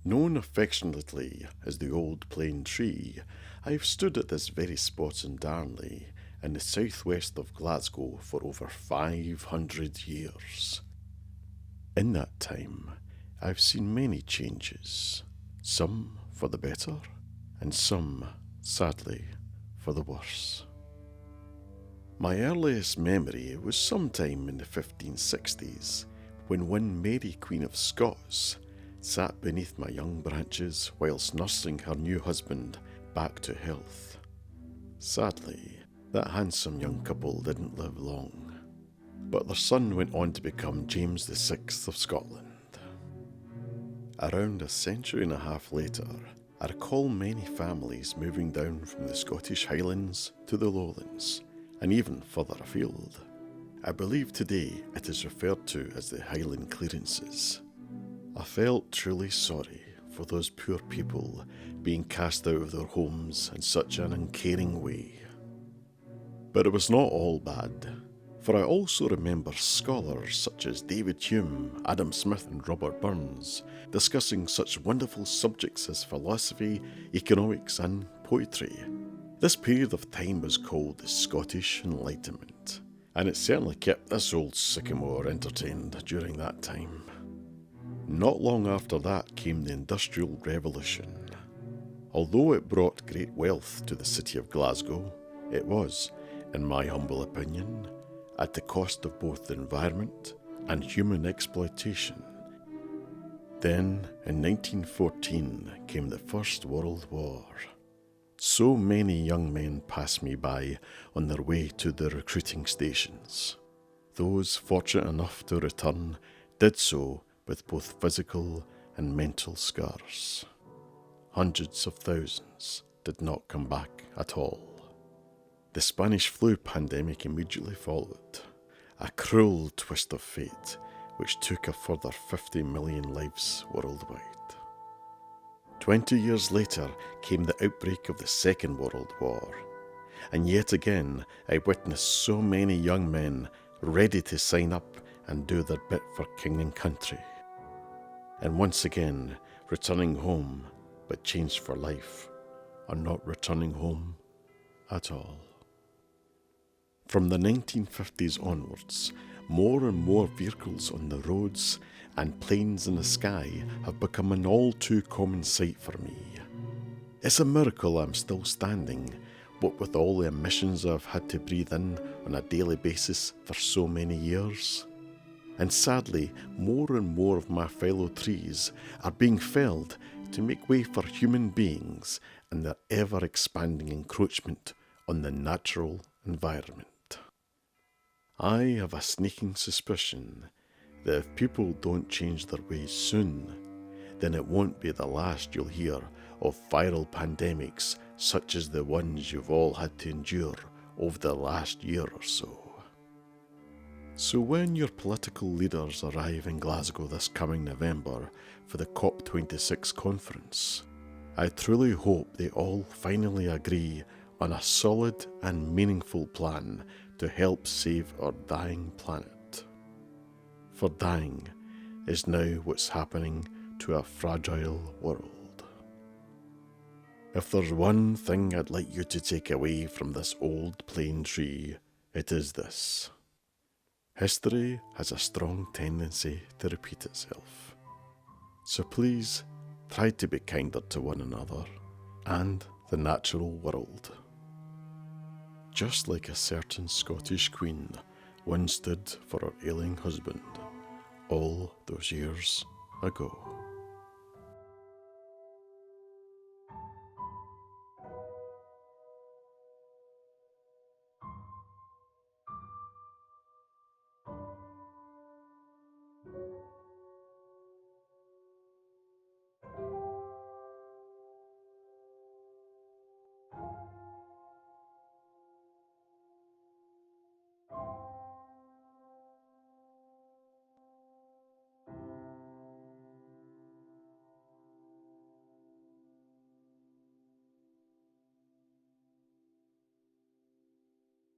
Known affectionately as the Old Plane Tree, I have stood at this very spot in Darnley, in the southwest of Glasgow, for over 500 years. In that time, I've seen many changes, some for the better, and some, sadly, for the worse. My earliest memory was sometime in the 1560s, when one Mary Queen of Scots sat beneath my young branches whilst nursing her new husband back to health. Sadly, that handsome young couple didn't live long, but their son went on to become James VI of Scotland. Around a century and a half later, I recall many families moving down from the Scottish Highlands to the Lowlands, and even further afield. I believe today it is referred to as the Highland Clearances. I felt truly sorry for those poor people being cast out of their homes in such an uncaring way. But it was not all bad, for I also remember scholars such as David Hume, Adam Smith and Robert Burns discussing such wonderful subjects as philosophy, economics and poetry. This period of time was called the Scottish Enlightenment, and it certainly kept this old sycamore entertained during that time. Not long after that came the Industrial Revolution. Although it brought great wealth to the city of Glasgow, it was, in my humble opinion, at the cost of both the environment and human exploitation. Then, in 1914, came the First World War. So many young men passed me by on their way to the recruiting stations. Those fortunate enough to return did so with both physical and mental scars. Hundreds of thousands did not come back at all. The Spanish flu pandemic immediately followed, a cruel twist of fate which took a further 50 million lives worldwide. 20 years later came the outbreak of the Second World War, and yet again I witnessed so many young men ready to sign up and do their bit for king and country. And once again, returning home, but changed for life, or not returning home at all. From the 1950s onwards, more and more vehicles on the roads and planes in the sky have become an all too common sight for me. It's a miracle I'm still standing, what with all the emissions I've had to breathe in on a daily basis for so many years. And sadly, more and more of my fellow trees are being felled to make way for human beings and their ever-expanding encroachment on the natural environment. I have a sneaking suspicion that if people don't change their ways soon, then it won't be the last you'll hear of viral pandemics such as the ones you've all had to endure over the last year or so. So when your political leaders arrive in Glasgow this coming November for the COP26 conference, I truly hope they all finally agree on a solid and meaningful plan to help save our dying planet. For dying is now what's happening to a fragile world. If there's one thing I'd like you to take away from this old plane tree, it is this. History has a strong tendency to repeat itself. So please try to be kinder to one another and the natural world. Just like a certain Scottish queen once did for her ailing husband all those years ago.